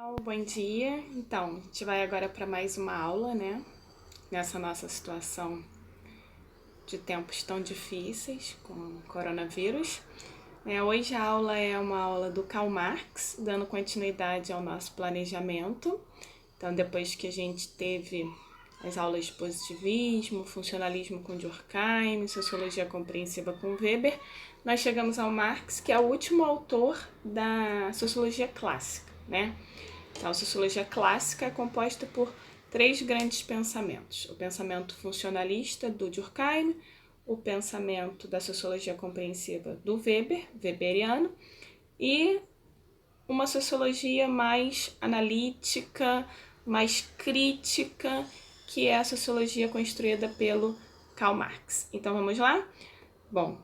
Bom dia. Então, a gente vai agora para mais uma aula, né? Nessa nossa situação de tempos tão difíceis com o coronavírus. Hoje a aula é uma aula do Karl Marx, dando continuidade ao nosso planejamento. Então, depois que a gente teve as aulas de positivismo, funcionalismo com Durkheim, sociologia compreensiva com Weber, nós chegamos ao Marx, que é o último autor da sociologia clássica, né? Então, a sociologia clássica é composta por três grandes pensamentos: o pensamento funcionalista do Durkheim, o pensamento da sociologia compreensiva do Weber, weberiano, e uma sociologia mais analítica, mais crítica, que é a sociologia construída pelo Karl Marx. Então, vamos lá? Bom,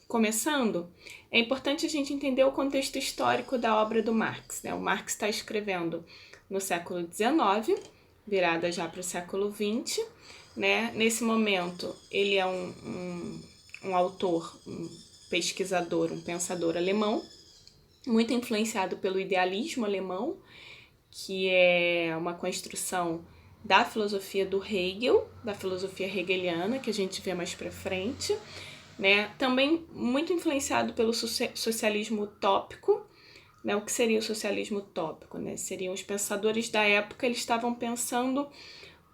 começando, é importante a gente entender o contexto histórico da obra do Marx, né? O Marx está escrevendo no século XIX, virada já para o século XX, né? Nesse momento, ele é um autor, um pesquisador, um pensador alemão, muito influenciado pelo idealismo alemão, que é uma construção da filosofia do Hegel, da filosofia hegeliana, que a gente vê mais para frente, né? Também muito influenciado pelo socialismo utópico, né? O que seria o socialismo utópico, né? Seriam os pensadores da época, eles estavam pensando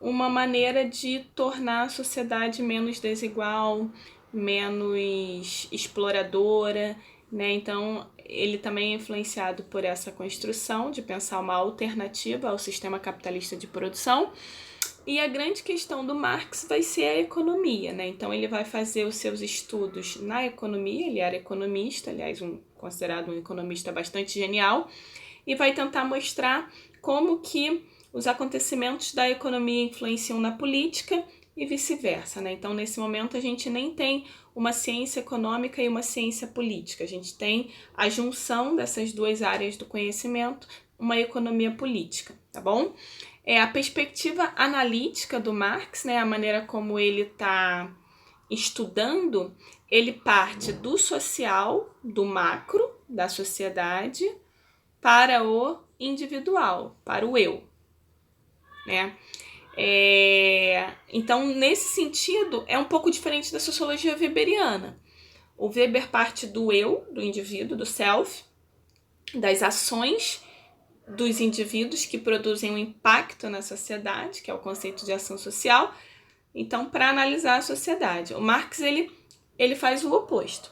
uma maneira de tornar a sociedade menos desigual, menos exploradora, né? Então, ele também é influenciado por essa construção de pensar uma alternativa ao sistema capitalista de produção. E a grande questão do Marx vai ser a economia, né? Então, ele vai fazer os seus estudos na economia, ele era economista, aliás, considerado um economista bastante genial, e vai tentar mostrar como que os acontecimentos da economia influenciam na política e vice-versa, né? Então, nesse momento, a gente nem tem uma ciência econômica e uma ciência política. A gente tem a junção dessas duas áreas do conhecimento, uma economia política, tá bom? A perspectiva analítica do Marx, né, a maneira como ele está estudando, ele parte do social, do macro, da sociedade, para o individual, para o eu, né? Então, nesse sentido, é um pouco diferente da sociologia weberiana. O Weber parte do eu, do indivíduo, do self, das ações dos indivíduos que produzem um impacto na sociedade, que é o conceito de ação social. Então, para analisar a sociedade, o Marx ele faz o oposto.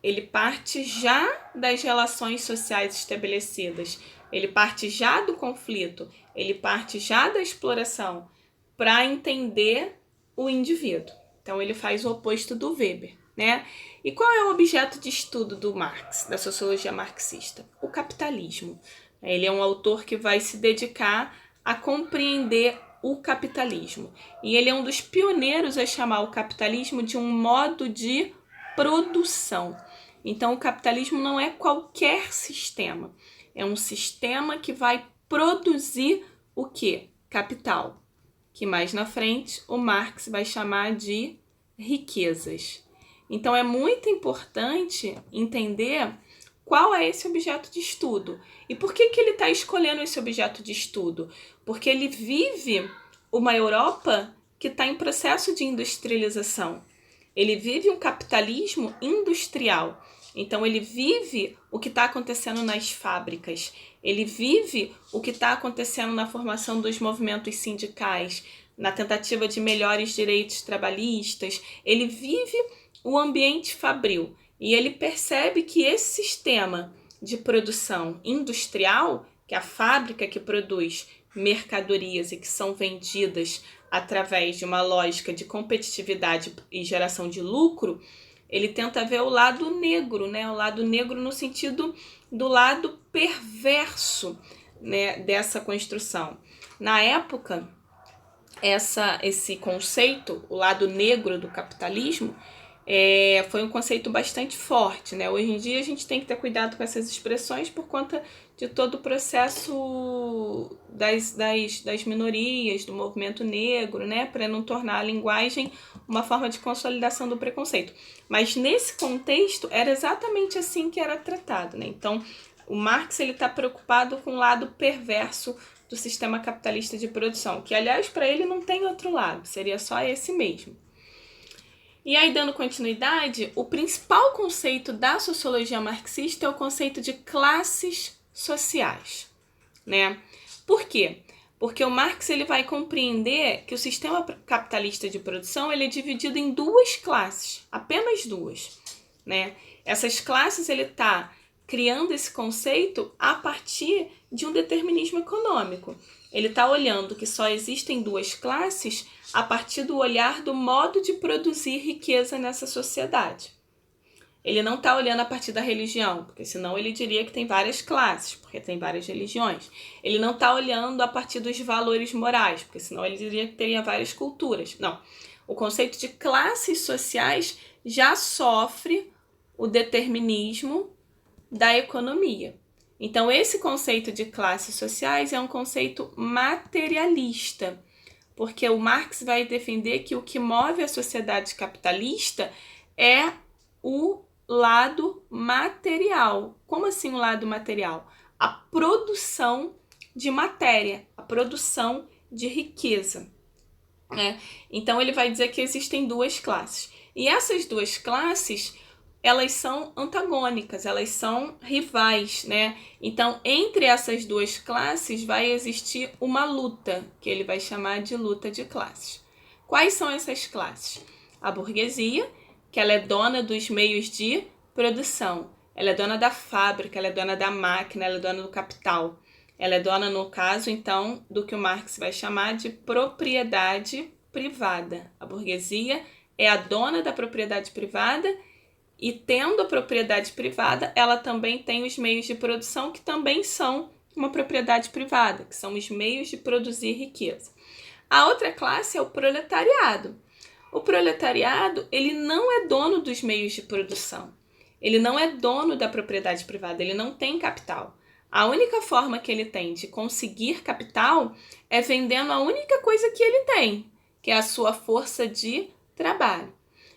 Ele parte já das relações sociais estabelecidas, ele parte já do conflito, ele parte já da exploração para entender o indivíduo. Então, ele faz o oposto do Weber, né? E qual é o objeto de estudo do Marx, da sociologia marxista? O capitalismo. Ele é um autor que vai se dedicar a compreender o capitalismo. E ele é um dos pioneiros a chamar o capitalismo de um modo de produção. Então, o capitalismo não é qualquer sistema. É um sistema que vai produzir o quê? Capital. Que mais na frente o Marx vai chamar de riquezas. Então, é muito importante entender qual é esse objeto de estudo. E por que ele está escolhendo esse objeto de estudo? Porque ele vive uma Europa que está em processo de industrialização. Ele vive um capitalismo industrial. Então, ele vive o que está acontecendo nas fábricas. Ele vive o que está acontecendo na formação dos movimentos sindicais, na tentativa de melhores direitos trabalhistas. Ele vive o ambiente fabril. E ele percebe que esse sistema de produção industrial, que é a fábrica que produz mercadorias e que são vendidas através de uma lógica de competitividade e geração de lucro, ele tenta ver o lado negro, né? O lado negro no sentido do lado perverso, né, dessa construção. Na época, esse conceito, o lado negro do capitalismo, foi um conceito bastante forte, né? Hoje em dia a gente tem que ter cuidado com essas expressões por conta de todo o processo das minorias, do movimento negro, né? Para não tornar a linguagem uma forma de consolidação do preconceito. Mas nesse contexto era exatamente assim que era tratado, né? Então, O Marx está preocupado com o lado perverso do sistema capitalista de produção, que, aliás, para ele não tem outro lado, seria só esse mesmo. E aí, dando continuidade, o principal conceito da sociologia marxista é o conceito de classes sociais, né? Por quê? Porque o Marx ele vai compreender que o sistema capitalista de produção ele é dividido em duas classes, apenas duas, né? Essas classes ele está criando esse conceito a partir de um determinismo econômico. Ele está olhando que só existem duas classes a partir do olhar do modo de produzir riqueza nessa sociedade. Ele não está olhando a partir da religião, porque senão ele diria que tem várias classes, porque tem várias religiões. Ele não está olhando a partir dos valores morais, porque senão ele diria que teria várias culturas. Não. O conceito de classes sociais já sofre o determinismo da economia. Então, esse conceito de classes sociais é um conceito materialista, porque o Marx vai defender que o que move a sociedade capitalista é o lado material. Como assim o lado material? A produção de matéria, a produção de riqueza, né? Então ele vai dizer que existem duas classes. E essas duas classes, elas são antagônicas, elas são rivais, né? Então, entre essas duas classes vai existir uma luta, que ele vai chamar de luta de classes. Quais são essas classes? A burguesia, que ela é dona dos meios de produção. Ela é dona da fábrica, ela é dona da máquina, ela é dona do capital. Ela é dona, no caso, então, do que o Marx vai chamar de propriedade privada. A burguesia é a dona da propriedade privada e, tendo a propriedade privada, ela também tem os meios de produção que também são uma propriedade privada, que são os meios de produzir riqueza. A outra classe é o proletariado. O proletariado, ele não é dono dos meios de produção. Ele não é dono da propriedade privada, ele não tem capital. A única forma que ele tem de conseguir capital é vendendo a única coisa que ele tem, que é a sua força de trabalho.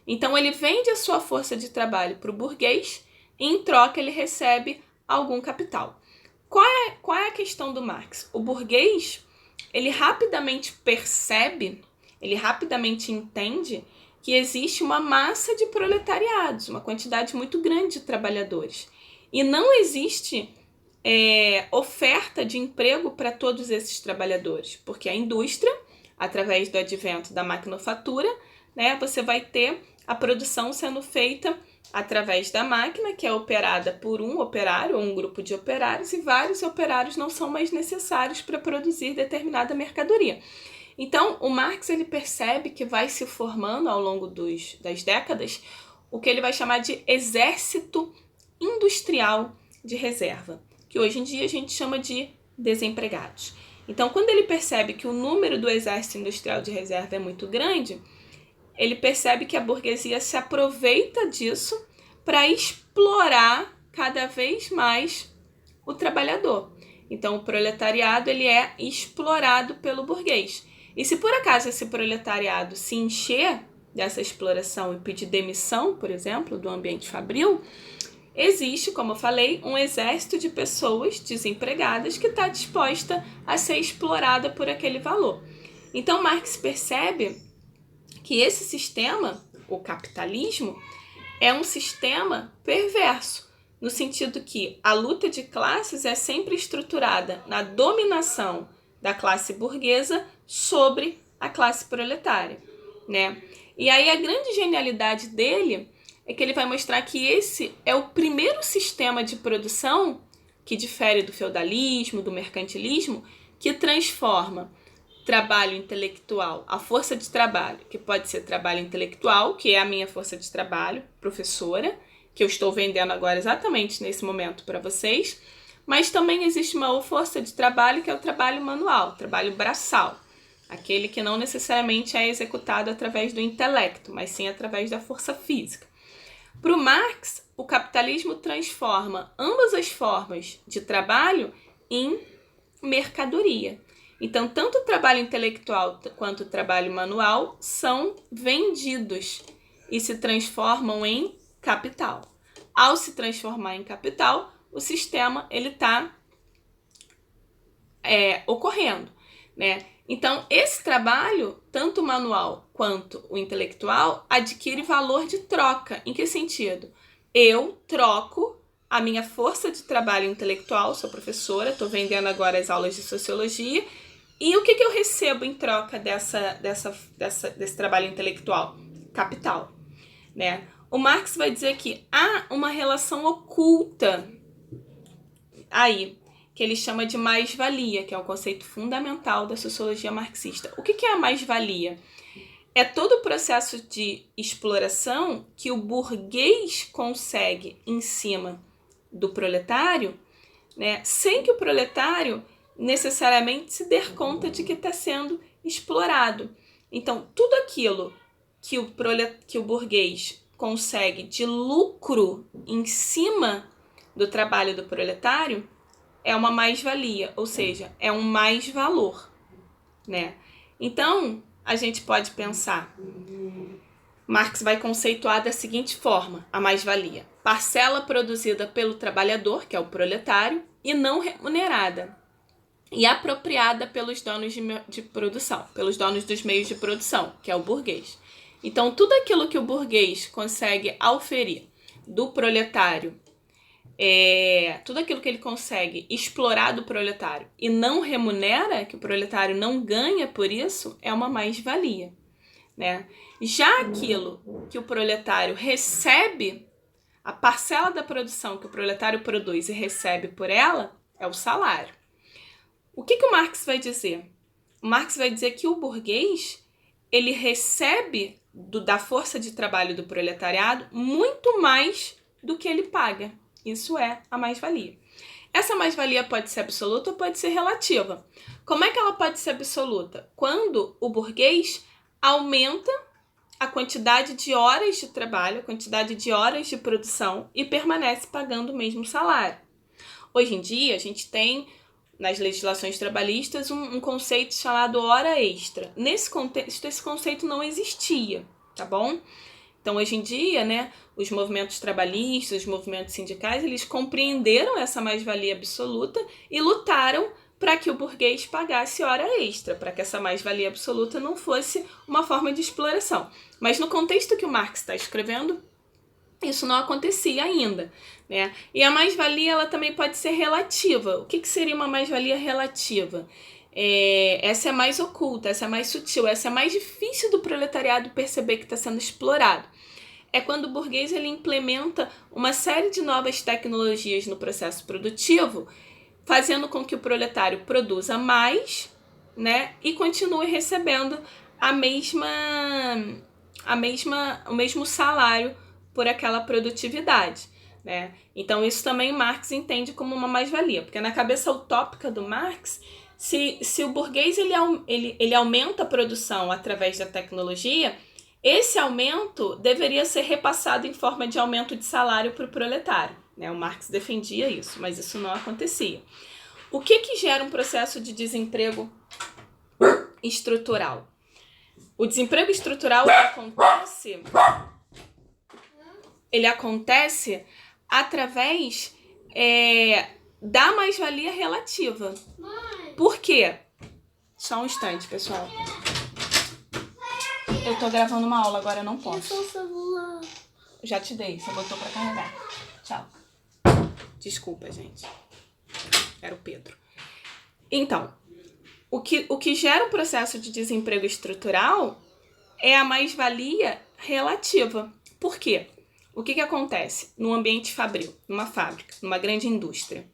Então, ele vende a sua força de trabalho para o burguês e, em troca, ele recebe algum capital. Qual é a questão do Marx? O burguês, ele rapidamente percebe, ele rapidamente entende que existe uma massa de proletariados, uma quantidade muito grande de trabalhadores. E não existe oferta de emprego para todos esses trabalhadores, porque a indústria, através do advento da maquinofatura, né, você vai ter a produção sendo feita através da máquina, que é operada por um operário ou um grupo de operários, e vários operários não são mais necessários para produzir determinada mercadoria. Então, o Marx ele percebe que vai se formando ao longo das décadas o que ele vai chamar de exército industrial de reserva, que hoje em dia a gente chama de desempregados. Então, quando ele percebe que o número do exército industrial de reserva é muito grande, ele percebe que a burguesia se aproveita disso para explorar cada vez mais o trabalhador. Então, o proletariado ele é explorado pelo burguês. E se por acaso esse proletariado se encher dessa exploração e pedir demissão, por exemplo, do ambiente fabril, existe, como eu falei, um exército de pessoas desempregadas que está disposta a ser explorada por aquele valor. Então, Marx percebe que esse sistema, o capitalismo, é um sistema perverso, no sentido que a luta de classes é sempre estruturada na dominação da classe burguesa sobre a classe proletária, né? E aí a grande genialidade dele é que ele vai mostrar que esse é o primeiro sistema de produção que difere do feudalismo, do mercantilismo, que transforma trabalho intelectual, a força de trabalho, que pode ser trabalho intelectual, que é a minha força de trabalho, professora, que eu estou vendendo agora exatamente nesse momento para vocês, mas também existe uma força de trabalho que é o trabalho manual, trabalho braçal, aquele que não necessariamente é executado através do intelecto, mas sim através da força física. Para o Marx, o capitalismo transforma ambas as formas de trabalho em mercadoria. Então, tanto o trabalho intelectual quanto o trabalho manual são vendidos e se transformam em capital. Ao se transformar em capital, o sistema ele está ocorrendo, né? Então, esse trabalho, tanto o manual quanto o intelectual, adquire valor de troca. Em que sentido? Eu troco a minha força de trabalho intelectual, sou professora, estou vendendo agora as aulas de sociologia, e o que eu recebo em troca desse trabalho intelectual? Capital, né? O Marx vai dizer que há uma relação oculta aí, que ele chama de mais-valia, que é o conceito fundamental da sociologia marxista. O que é a mais-valia? É todo o processo de exploração que o burguês consegue em cima do proletário, né, sem que o proletário necessariamente se dê conta de que está sendo explorado. Então, tudo aquilo que o burguês consegue de lucro em cima do trabalho do proletário é uma mais-valia, ou seja, é um mais-valor, né? Então, a gente pode pensar, Marx vai conceituar da seguinte forma a mais-valia: parcela produzida pelo trabalhador, que é o proletário, e não remunerada, e apropriada pelos donos de produção, pelos donos dos meios de produção, que é o burguês. Então, tudo aquilo que o burguês consegue auferir do proletário, tudo aquilo que ele consegue explorar do proletário e não remunera, que o proletário não ganha por isso, é uma mais-valia, né? Já aquilo que o proletário recebe, a parcela da produção que o proletário produz e recebe por ela, é o salário. O que o Marx vai dizer? O Marx vai dizer que o burguês, ele recebe da força de trabalho do proletariado muito mais do que ele paga. Isso é a mais-valia. Essa mais-valia pode ser absoluta ou pode ser relativa. Como é que ela pode ser absoluta? Quando o burguês aumenta a quantidade de horas de trabalho, a quantidade de horas de produção e permanece pagando o mesmo salário. Hoje em dia, a gente tem nas legislações trabalhistas um conceito chamado hora extra. Nesse contexto, esse conceito não existia, tá bom? Então, hoje em dia, né, os movimentos trabalhistas, os movimentos sindicais, eles compreenderam essa mais-valia absoluta e lutaram para que o burguês pagasse hora extra, para que essa mais-valia absoluta não fosse uma forma de exploração. Mas no contexto que o Marx está escrevendo, isso não acontecia ainda, né? E a mais-valia, ela também pode ser relativa. O que seria uma mais-valia relativa? Essa é mais oculta, essa é mais sutil, essa é mais difícil do proletariado perceber que está sendo explorado. É quando o burguês ele implementa uma série de novas tecnologias no processo produtivo, fazendo com que o proletário produza mais, né, e continue recebendo o mesmo salário por aquela produtividade, né? Então, isso também Marx entende como uma mais-valia, porque na cabeça utópica do Marx, se o burguês ele aumenta a produção através da tecnologia, esse aumento deveria ser repassado em forma de aumento de salário para o proletário, né? O Marx defendia isso, mas isso não acontecia. O que gera um processo de desemprego estrutural? O desemprego estrutural ele acontece através da mais-valia relativa. Por quê? Só um instante, pessoal. Eu tô gravando uma aula, agora eu não posso. Já te dei, você botou pra carregar. Tchau. Desculpa, gente. Era o Pedro. Então, o que gera um processo de desemprego estrutural é a mais-valia relativa. Por quê? O que acontece num ambiente fabril, numa fábrica, numa grande indústria,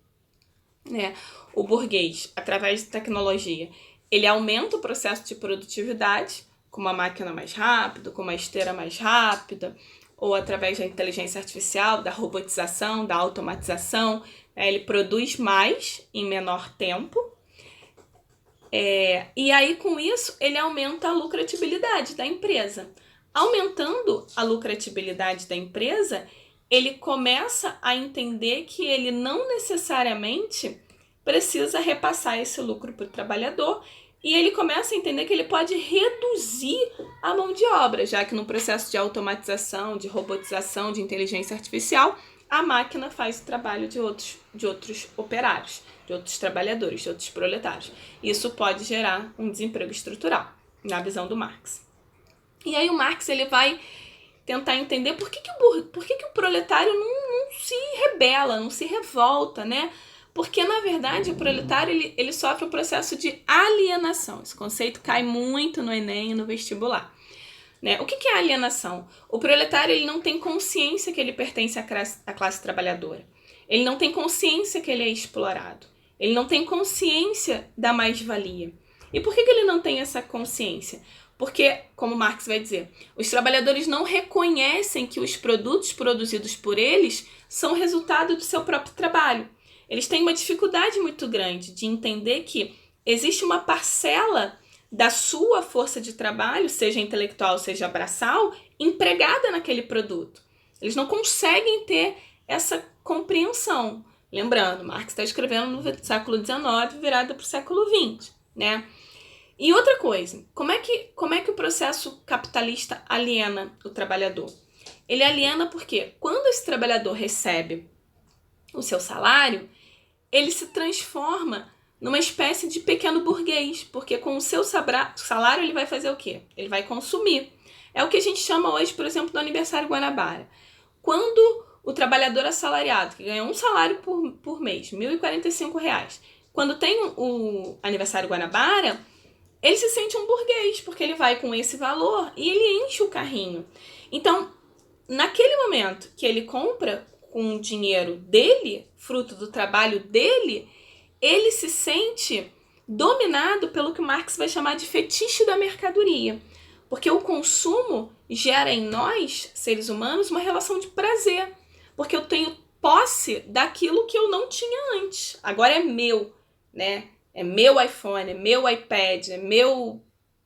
né? O burguês, através de tecnologia, ele aumenta o processo de produtividade com uma máquina mais rápida, com uma esteira mais rápida, ou através da inteligência artificial, da robotização, da automatização, né? Ele produz mais em menor tempo. E aí, com isso, ele aumenta a lucratividade da empresa. Aumentando a lucratividade da empresa, ele começa a entender que ele não necessariamente precisa repassar esse lucro para o trabalhador e ele começa a entender que ele pode reduzir a mão de obra, já que no processo de automatização, de robotização, de inteligência artificial, a máquina faz o trabalho de outros operários, de outros trabalhadores, de outros proletários. Isso pode gerar um desemprego estrutural, na visão do Marx. E aí o Marx ele vai tentar entender por que o proletário não se rebela, não se revolta, né? Porque, na verdade, o proletário ele sofre um processo de alienação. Esse conceito cai muito no Enem e no vestibular. Né? O que é alienação? O proletário ele não tem consciência que ele pertence à classe trabalhadora. Ele não tem consciência que ele é explorado. Ele não tem consciência da mais-valia. E por que ele não tem essa consciência? Porque, como Marx vai dizer, os trabalhadores não reconhecem que os produtos produzidos por eles são resultado do seu próprio trabalho. Eles têm uma dificuldade muito grande de entender que existe uma parcela da sua força de trabalho, seja intelectual, seja braçal, empregada naquele produto. Eles não conseguem ter essa compreensão. Lembrando, Marx está escrevendo no século XIX, virado para o século XX, né? E outra coisa, como é que o processo capitalista aliena o trabalhador? Ele aliena porque quando esse trabalhador recebe o seu salário, ele se transforma numa espécie de pequeno burguês, porque com o seu salário ele vai fazer o quê? Ele vai consumir. É o que a gente chama hoje, por exemplo, do aniversário Guanabara. Quando o trabalhador assalariado, que ganha um salário por mês, R$ 1.045, quando tem o aniversário Guanabara, ele se sente um burguês, porque ele vai com esse valor e ele enche o carrinho. Então, naquele momento que ele compra com o dinheiro dele, fruto do trabalho dele, ele se sente dominado pelo que Marx vai chamar de fetiche da mercadoria. Porque o consumo gera em nós, seres humanos, uma relação de prazer. Porque eu tenho posse daquilo que eu não tinha antes. Agora é meu, né? É meu iPhone, é meu iPad, é meu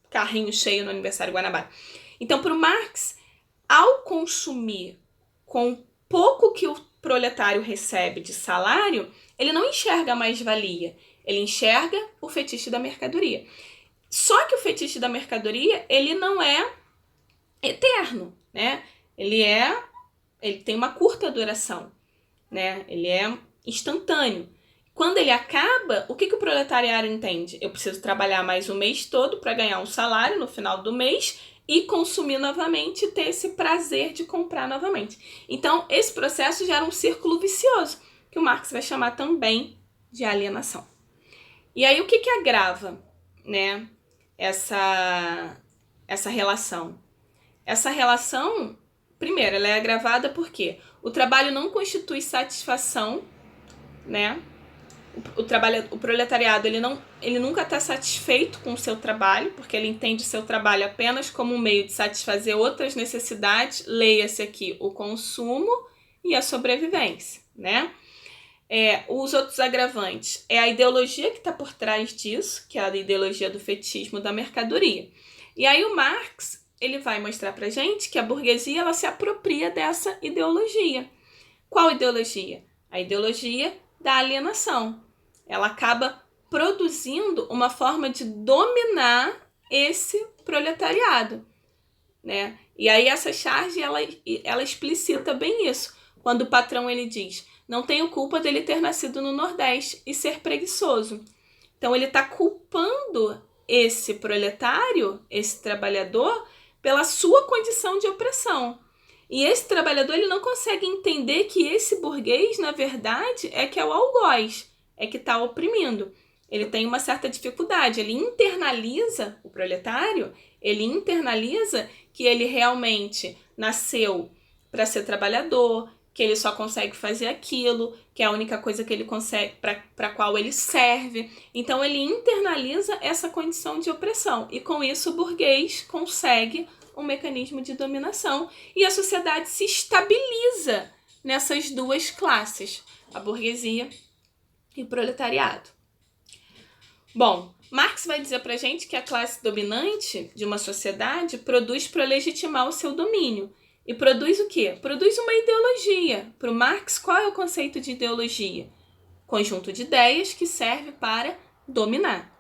carrinho cheio no aniversário Guanabara. Então, para o Marx, ao consumir com pouco que o proletário recebe de salário, ele não enxerga a mais-valia, ele enxerga o fetiche da mercadoria. Só que o fetiche da mercadoria, ele não é eterno, né? Ele tem uma curta duração, né? Ele é instantâneo. Quando ele acaba, o que o proletariado entende? Eu preciso trabalhar mais o mês todo para ganhar um salário no final do mês e consumir novamente e ter esse prazer de comprar novamente. Então, esse processo gera um círculo vicioso, que o Marx vai chamar também de alienação. E aí, o que agrava, né, essa relação? Essa relação, primeiro, ela é agravada porque o trabalho não constitui satisfação, né? O proletariado ele nunca está satisfeito com o seu trabalho, porque ele entende o seu trabalho apenas como um meio de satisfazer outras necessidades, leia-se aqui o consumo e a sobrevivência, né? Os outros agravantes é a ideologia que está por trás disso, que é a ideologia do fetichismo da mercadoria. E aí o Marx ele vai mostrar pra gente que a burguesia ela se apropria dessa ideologia. Qual ideologia? A ideologia da alienação. Ela acaba produzindo uma forma de dominar esse proletariado, né? E aí essa charge, ela explicita bem isso. Quando o patrão ele diz, não tenho culpa dele ter nascido no Nordeste e ser preguiçoso. Então ele está culpando esse proletário, esse trabalhador, pela sua condição de opressão. E esse trabalhador ele não consegue entender que esse burguês, na verdade, é que é o algoz, é que está oprimindo. Ele tem uma certa dificuldade, ele internaliza, o proletário, ele internaliza que ele realmente nasceu para ser trabalhador, que ele só consegue fazer aquilo, que é a única coisa que ele consegue, para qual ele serve. Então ele internaliza essa condição de opressão e com isso o burguês consegue um mecanismo de dominação e a sociedade se estabiliza nessas duas classes, a burguesia e o proletariado. Bom, Marx vai dizer pra gente que a classe dominante de uma sociedade produz para legitimar o seu domínio. E produz o quê? Produz uma ideologia. Para o Marx, qual é o conceito de ideologia? Conjunto de ideias que serve para dominar.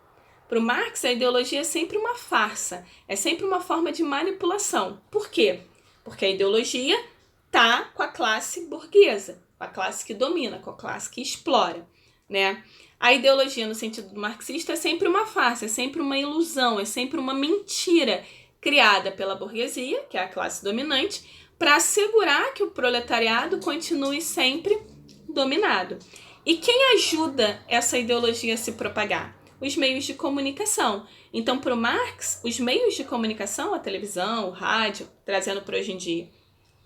Para o Marx, a ideologia é sempre uma farsa, é sempre uma forma de manipulação. Por quê? Porque a ideologia está com a classe burguesa, com a classe que domina, com a classe que explora, né? A ideologia, no sentido do marxista, é sempre uma farsa, é sempre uma ilusão, é sempre uma mentira criada pela burguesia, que é a classe dominante, para assegurar que o proletariado continue sempre dominado. E quem ajuda essa ideologia a se propagar? Os meios de comunicação. Então, para o Marx, os meios de comunicação, a televisão, o rádio, trazendo para hoje em dia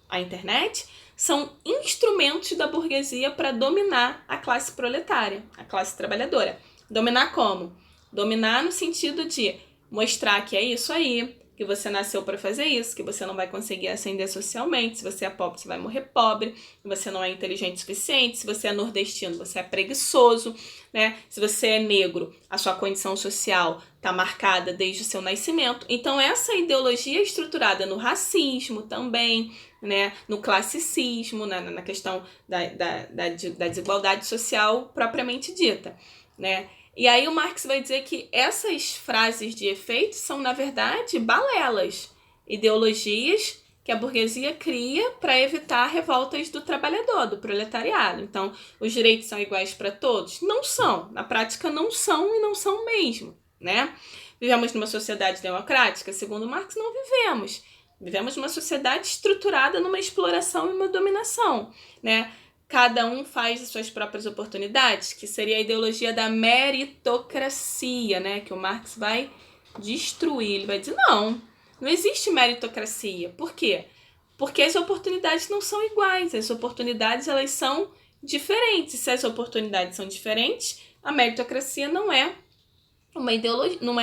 a internet, são instrumentos da burguesia para dominar a classe proletária, a classe trabalhadora. Dominar como? Dominar no sentido de mostrar que é isso aí, que você nasceu para fazer isso, que você não vai conseguir ascender socialmente, se você é pobre, você vai morrer pobre, se você não é inteligente o suficiente, se você é nordestino, você é preguiçoso, né? Se você é negro, a sua condição social está marcada desde o seu nascimento. Então, essa ideologia é estruturada no racismo também, né? No classicismo, na questão da desigualdade social propriamente dita, né? E aí o Marx vai dizer que essas frases de efeito são, na verdade, balelas, ideologias que a burguesia cria para evitar revoltas do trabalhador, do proletariado. Então, os direitos são iguais para todos? Não são. Na prática, não são e não são mesmo, né? Vivemos numa sociedade democrática? Segundo Marx, não vivemos. Vivemos numa sociedade estruturada numa exploração e uma dominação, né? Cada um faz as suas próprias oportunidades, que seria a ideologia da meritocracia, né? Que o Marx vai destruir. Ele vai dizer, não existe meritocracia. Por quê? Porque as oportunidades não são iguais, as oportunidades elas são diferentes. E se as oportunidades são diferentes, a meritocracia não é uma ideologia, não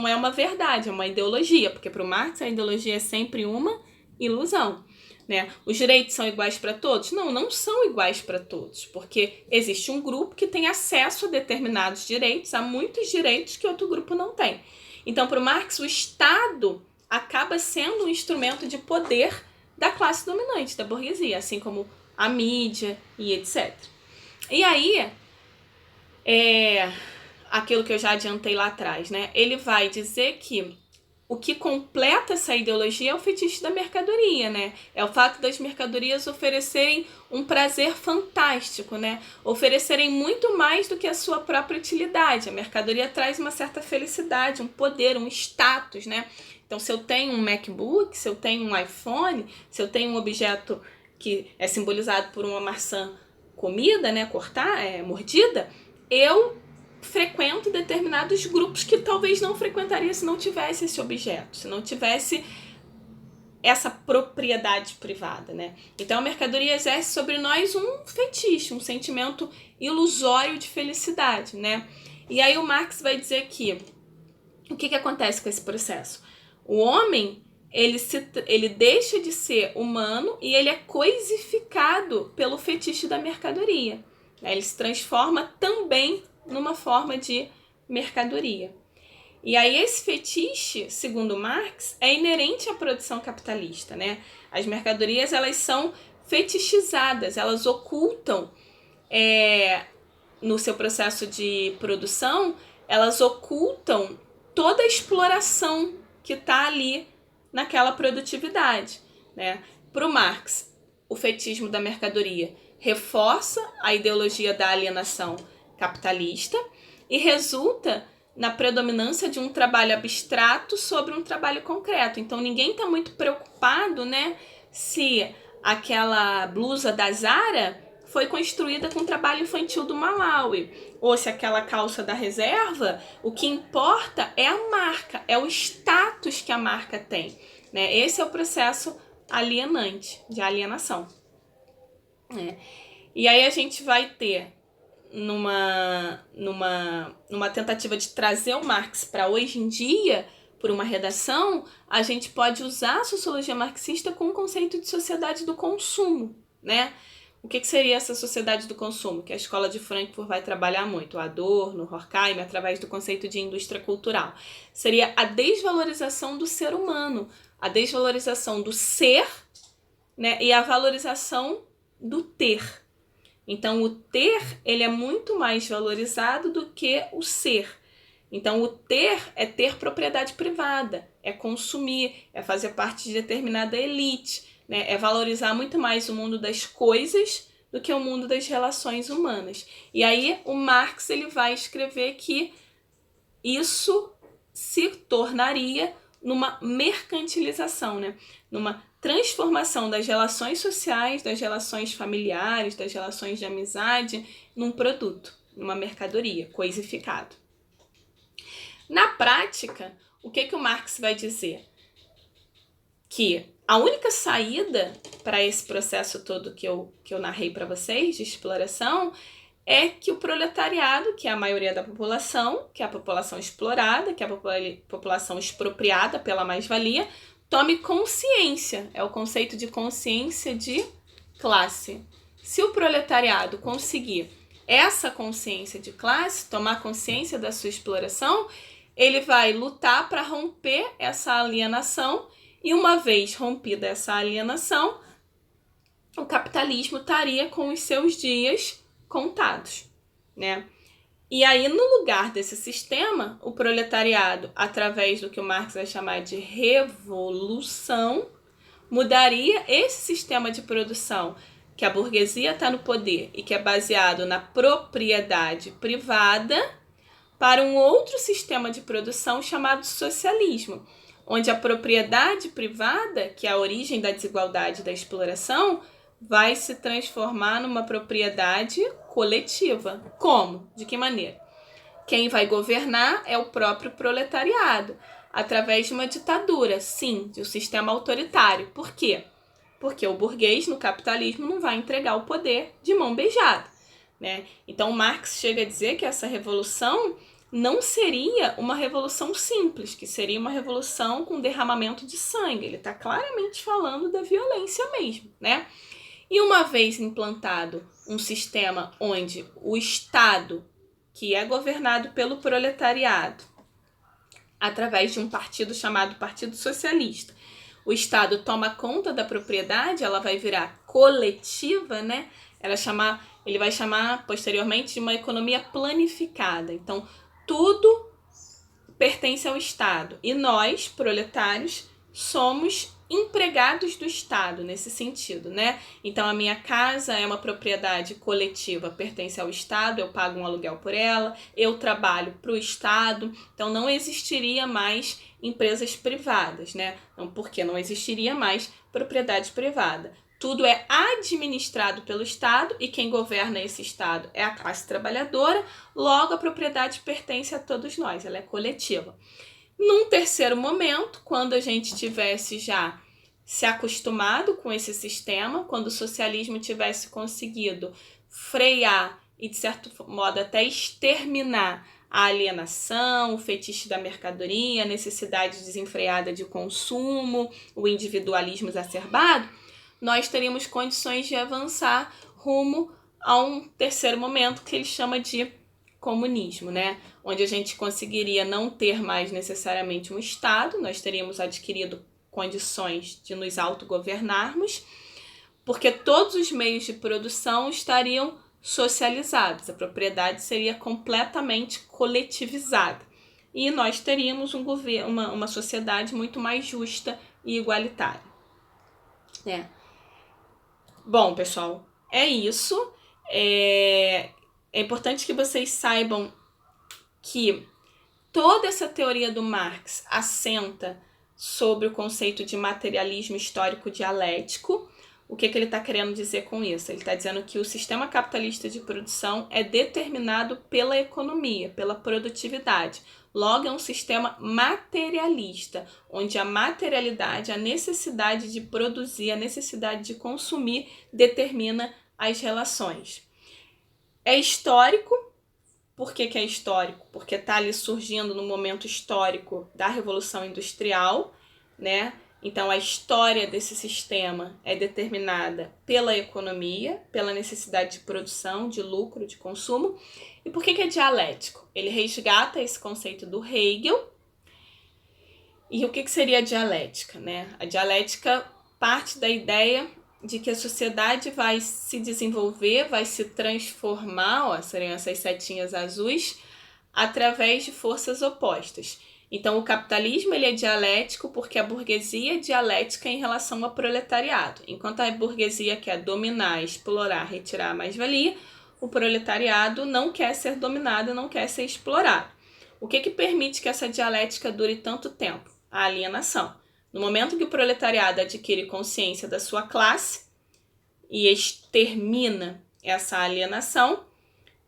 é uma verdade, é uma ideologia, porque para o Marx a ideologia é sempre uma ilusão. Né? Os direitos são iguais para todos? Não são iguais para todos, porque existe um grupo que tem acesso a determinados direitos, a muitos direitos que outro grupo não tem. Então, para o Marx, o Estado acaba sendo um instrumento de poder da classe dominante, da burguesia, assim como a mídia e etc. E aí, aquilo que eu já adiantei lá atrás, né? Ele vai dizer que o que completa essa ideologia é o fetiche da mercadoria, né? É o fato das mercadorias oferecerem um prazer fantástico, né? Oferecerem muito mais do que a sua própria utilidade. A mercadoria traz uma certa felicidade, um poder, um status, né? Então, se eu tenho um MacBook, se eu tenho um iPhone, se eu tenho um objeto que é simbolizado por uma maçã comida, né? Mordida, eu frequento determinados grupos que talvez não frequentaria se não tivesse esse objeto, se não tivesse essa propriedade privada, né? Então a mercadoria exerce sobre nós um fetiche, um sentimento ilusório de felicidade, né? E aí o Marx vai dizer que o que acontece com esse processo? O homem, ele deixa de ser humano e ele é coisificado pelo fetiche da mercadoria. Ele se transforma também numa forma de mercadoria. E aí esse fetiche, segundo Marx, é inerente à produção capitalista, né? As mercadorias, elas são fetichizadas, elas ocultam, no seu processo de produção, elas ocultam toda a exploração que está ali naquela produtividade, né? Para o Marx, o fetichismo da mercadoria reforça a ideologia da alienação capitalista e resulta na predominância de um trabalho abstrato sobre um trabalho concreto. Então ninguém está muito preocupado, né, se aquela blusa da Zara foi construída com trabalho infantil do Malawi, ou se aquela calça da Reserva, o que importa é a marca, é o status que a marca tem, né? Esse é o processo alienante, de alienação. E aí a gente vai ter numa tentativa de trazer o Marx para hoje em dia, por uma redação, a gente pode usar a sociologia marxista com o conceito de sociedade do consumo, né? O que seria essa sociedade do consumo? Que a escola de Frankfurt vai trabalhar muito, o Adorno, o Horkheim, através do conceito de indústria cultural. Seria a desvalorização do ser humano, a desvalorização do ser, né? E a valorização do ter. Então, o ter, ele é muito mais valorizado do que o ser. Então, o ter é ter propriedade privada, é consumir, é fazer parte de determinada elite, né? É valorizar muito mais o mundo das coisas do que o mundo das relações humanas. E aí o Marx ele vai escrever que isso se tornaria numa mercantilização, né? Numa transformação das relações sociais, das relações familiares, das relações de amizade, num produto, numa mercadoria, coisificado. Na prática, o que o Marx vai dizer? Que a única saída para esse processo todo que eu narrei para vocês, de exploração, é que o proletariado, que é a maioria da população, que é a população explorada, que é a população expropriada pela mais-valia, tome consciência. É o conceito de consciência de classe. Se o proletariado conseguir essa consciência de classe, tomar consciência da sua exploração, ele vai lutar para romper essa alienação e, uma vez rompida essa alienação, o capitalismo estaria com os seus dias contados, né? E aí, no lugar desse sistema, o proletariado, através do que o Marx vai chamar de revolução, mudaria esse sistema de produção que a burguesia está no poder e que é baseado na propriedade privada para um outro sistema de produção chamado socialismo, onde a propriedade privada, que é a origem da desigualdade e da exploração, vai se transformar numa propriedade coletiva. Como? De que maneira? Quem vai governar é o próprio proletariado, através de uma ditadura, sim, de um sistema autoritário. Por quê? Porque o burguês, no capitalismo, não vai entregar o poder de mão beijada, né? Então, Marx chega a dizer que essa revolução não seria uma revolução simples, que seria uma revolução com derramamento de sangue. Ele está claramente falando da violência mesmo, né? E uma vez implantado um sistema onde o Estado, que é governado pelo proletariado, através de um partido chamado Partido Socialista, o Estado toma conta da propriedade, ela vai virar coletiva, né? Ele vai chamar posteriormente de uma economia planificada. Então, tudo pertence ao Estado. E nós, proletários, somos empregados do Estado nesse sentido, né? Então, a minha casa é uma propriedade coletiva, pertence ao Estado, eu pago um aluguel por ela, eu trabalho para o Estado, então não existiria mais empresas privadas, né? Então, porque não existiria mais propriedade privada. Tudo é administrado pelo Estado e quem governa esse Estado é a classe trabalhadora, logo a propriedade pertence a todos nós, ela é coletiva. Num terceiro momento, quando a gente tivesse já se acostumado com esse sistema, quando o socialismo tivesse conseguido frear e, de certo modo, até exterminar a alienação, o fetiche da mercadoria, a necessidade desenfreada de consumo, o individualismo exacerbado, nós teríamos condições de avançar rumo a um terceiro momento que ele chama de comunismo, né? Onde a gente conseguiria não ter mais necessariamente um Estado, nós teríamos adquirido condições de nos autogovernarmos, porque todos os meios de produção estariam socializados, a propriedade seria completamente coletivizada e nós teríamos uma sociedade muito mais justa e igualitária, né? Bom, pessoal, é isso. É importante que vocês saibam que toda essa teoria do Marx assenta sobre o conceito de materialismo histórico dialético. O que ele está querendo dizer com isso? Ele está dizendo que o sistema capitalista de produção é determinado pela economia, pela produtividade. Logo, é um sistema materialista, onde a materialidade, a necessidade de produzir, a necessidade de consumir, determina as relações. É histórico. Por que é histórico? Porque está ali surgindo no momento histórico da Revolução Industrial, né? Então, a história desse sistema é determinada pela economia, pela necessidade de produção, de lucro, de consumo. E por que é dialético? Ele resgata esse conceito do Hegel. E o que seria a dialética, né? A dialética parte da ideia de que a sociedade vai se desenvolver, vai se transformar, seriam essas setinhas azuis, através de forças opostas. Então, o capitalismo ele é dialético porque a burguesia é dialética em relação ao proletariado. Enquanto a burguesia quer dominar, explorar, retirar a mais-valia, o proletariado não quer ser dominado, não quer ser explorado. O que permite que essa dialética dure tanto tempo? A alienação. No momento que o proletariado adquire consciência da sua classe e extermina essa alienação,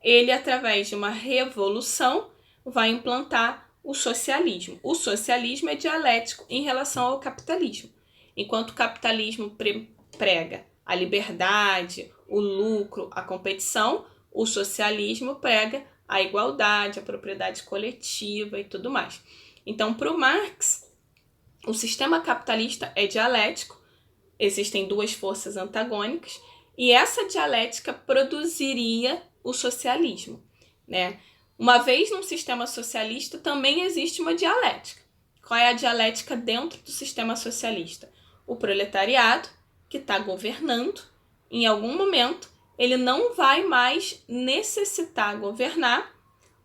ele, através de uma revolução, vai implantar o socialismo. O socialismo é dialético em relação ao capitalismo. Enquanto o capitalismo prega a liberdade, o lucro, a competição, o socialismo prega a igualdade, a propriedade coletiva e tudo mais. Então, para o Marx, o sistema capitalista é dialético, existem duas forças antagônicas, e essa dialética produziria o socialismo, né? Uma vez num sistema socialista, também existe uma dialética. Qual é a dialética dentro do sistema socialista? O proletariado, que está governando, em algum momento, ele não vai mais necessitar governar,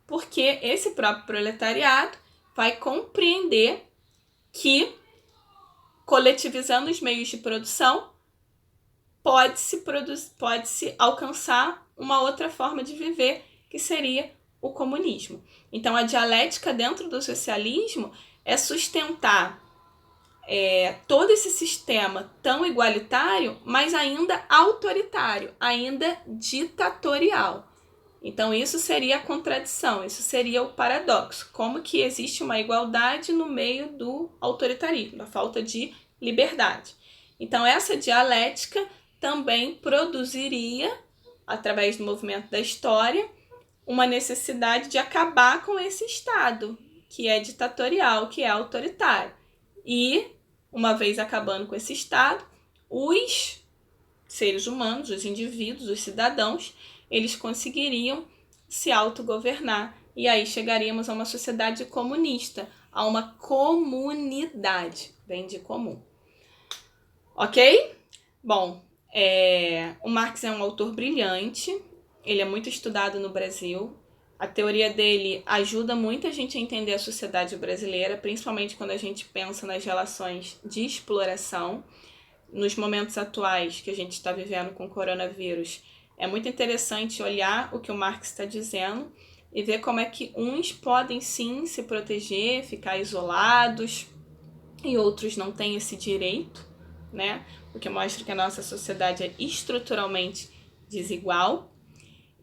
porque esse próprio proletariado vai compreender que, coletivizando os meios de produção, pode-se alcançar uma outra forma de viver, que seria o comunismo. Então, a dialética dentro do socialismo é sustentar todo esse sistema tão igualitário, mas ainda autoritário, ainda ditatorial. Então, isso seria a contradição, isso seria o paradoxo. Como que existe uma igualdade no meio do autoritarismo, da falta de liberdade. Então, essa dialética também produziria, através do movimento da história, uma necessidade de acabar com esse Estado, que é ditatorial, que é autoritário. E, uma vez acabando com esse Estado, os seres humanos, os indivíduos, os cidadãos, eles conseguiriam se autogovernar. E aí chegaríamos a uma sociedade comunista, a uma comunidade, vem de comum. Ok? Bom, o Marx é um autor brilhante, ele é muito estudado no Brasil. A teoria dele ajuda muita gente a entender a sociedade brasileira, principalmente quando a gente pensa nas relações de exploração. Nos momentos atuais que a gente está vivendo com o coronavírus, é muito interessante olhar o que o Marx está dizendo e ver como é que uns podem sim se proteger, ficar isolados, e outros não têm esse direito, né? Porque mostra que a nossa sociedade é estruturalmente desigual.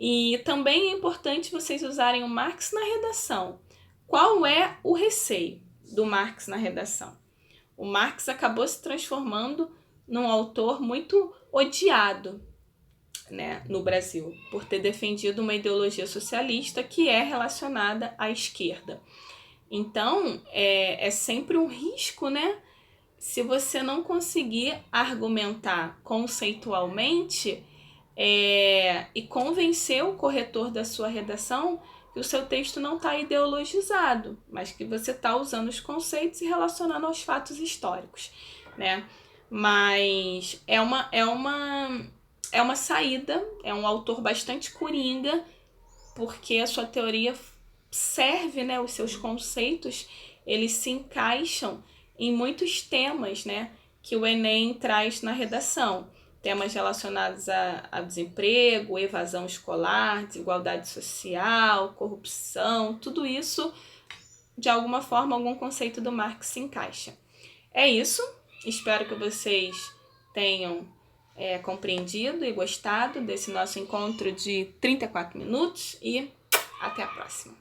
E também é importante vocês usarem o Marx na redação. Qual é o receio do Marx na redação? O Marx acabou se transformando num autor muito odiado, né, no Brasil, por ter defendido uma ideologia socialista que é relacionada à esquerda. Então, é sempre um risco, né? Se você não conseguir argumentar conceitualmente e convencer o corretor da sua redação que o seu texto não está ideologizado, mas que você está usando os conceitos e relacionando aos fatos históricos, né? Mas é uma saída, é um autor bastante coringa, porque a sua teoria serve, né? Os seus conceitos, eles se encaixam em muitos temas, né, que o Enem traz na redação. Temas relacionados a desemprego, evasão escolar, desigualdade social, corrupção, tudo isso, de alguma forma, algum conceito do Marx se encaixa. É isso, espero que vocês tenham compreendido e gostado desse nosso encontro de 34 minutos e até a próxima.